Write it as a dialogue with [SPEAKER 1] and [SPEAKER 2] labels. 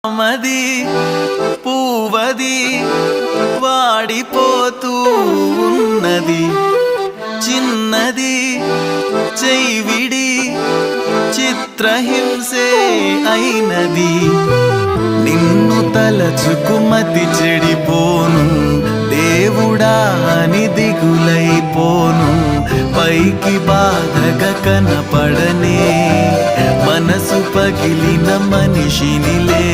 [SPEAKER 1] మది పూవది వాడిపోతూ ఉన్నది, చిన్నది చెయ్యివిడి చిత్రహింసే అయినది. నిన్ను తలచుకుమతి చెడిపోను, దేవుడా అని దిగులైపోను. పైకి బాధగా కనపడనే మనసు పగిలిన మనిషినిలే.